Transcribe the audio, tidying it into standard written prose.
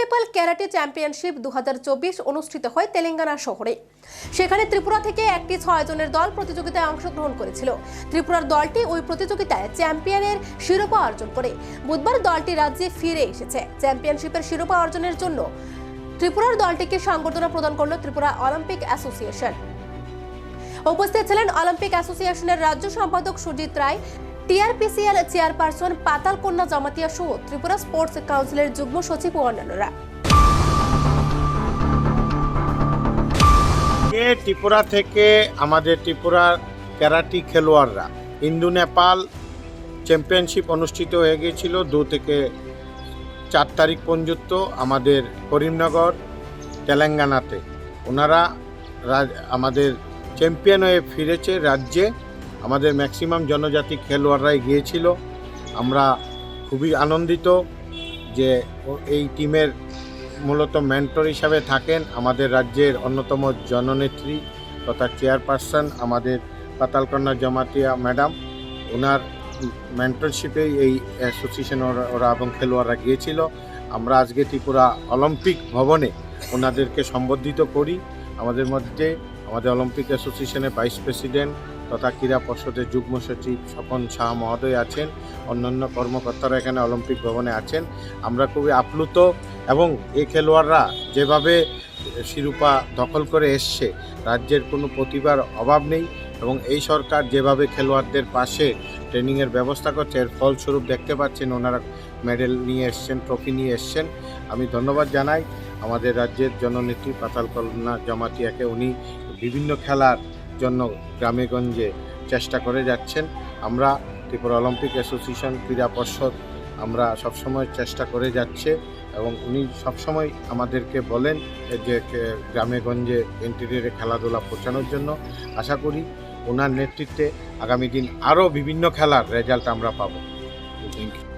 Nepal karate championship 2024 অনুষ্ঠিত হয় তেলেঙ্গানা শহরে। সেখানে ত্রিপুরা থেকে একটি 6 জনের দল প্রতিযোগিতায় অংশগ্রহণ করেছিল। ত্রিপুরার দলটি ওই প্রতিযোগিতায় চ্যাম্পিয়নের শিরোপা অর্জন করে বুধবার দলটি রাজ্যে ফিরে এসেছে। চ্যাম্পিয়নশিপের শিরোপা অর্জনের জন্য ত্রিপুরার দলটিকে সংবর্ধনা প্রদান করল ত্রিপুরা অলিম্পিক অ্যাসোসিয়েশন। উপস্থিত ছিলেন অলিম্পিক অ্যাসোসিয়েশনের রাজ্য সম্পাদক সুজিত রায়, টিআরপিসিএল চেয়ারপারসন পাতালকন্যা জামাতিয়া সহ ত্রিপুরা স্পোর্টস কাউন্সিলের যুগ্ম সচিব ও অন্যান্যরা। ত্রিপুরা থেকে আমাদের ত্রিপুরার ক্যারাটি খেলোয়াড়রা ইন্দো নেপাল চ্যাম্পিয়নশিপ অনুষ্ঠিত হয়ে গিয়েছিল 2 থেকে 4 তারিখ পর্যন্ত আমাদের করিমনগর তেলেঙ্গানাতে। ওনারা আমাদের চ্যাম্পিয়ন হয়ে ফিরেছে রাজ্যে। আমাদের ম্যাক্সিমাম জনজাতি খেলোয়াড়রাই গিয়েছিল। আমরা খুবই আনন্দিত যে এই টিমের মূলত মেন্টর হিসাবে থাকেন আমাদের রাজ্যের অন্যতম জননেত্রী তথা চেয়ারপারসন আমাদের পাতালকন্যা জামাতিয়া ম্যাডাম। ওনার মেন্টরশিপেই এই অ্যাসোসিয়েশন ওরা এবং খেলোয়াড়রা গিয়েছিল। আমরা আজকে ত্রিপুরা অলিম্পিক ভবনে ওনাদেরকে সম্বর্ধিত করি। আমাদের মধ্যে আমাদের অলিম্পিক অ্যাসোসিয়েশনের ভাইস প্রেসিডেন্ট তথা ক্রীড়া পর্ষদের যুগ্ম সচিব স্বপন শাহ মহোদয় আছেন, অন্যান্য কর্মকর্তারা এখানে অলিম্পিক ভবনে আছেন। আমরা খুবই আপ্লুত এবং এই খেলোয়াড়রা যেভাবে শিরোপা দখল করে এসছে, রাজ্যের কোনো প্রতিভার অভাব নেই এবং এই সরকার যেভাবে খেলোয়াড়দের পাশে ট্রেনিংয়ের ব্যবস্থা করছে, এর ফলস্বরূপ দেখতে পাচ্ছেন ওনারা মেডেল নিয়ে এসছেন, ট্রফি নিয়ে এসছেন। আমি ধন্যবাদ জানাই আমাদের রাজ্যের জননেত্রী পাতালকন্যা জামাতিয়াকে। উনি বিভিন্ন খেলার জন্য গ্রামেগঞ্জে চেষ্টা করে যাচ্ছেন। আমরা ত্রিপুরা অলিম্পিক অ্যাসোসিয়েশন ক্রীড়া পর্ষদ আমরা সবসময় চেষ্টা করে যাচ্ছে এবং উনি সবসময় আমাদেরকে বলেন যে গ্রামেগঞ্জে ইন্টেরিয়রে খেলাধুলা পৌঁছানোর জন্য। আশা করি ওনার নেতৃত্বে আগামী দিন আরও বিভিন্ন খেলার রেজাল্ট আমরা পাবো। Thank you.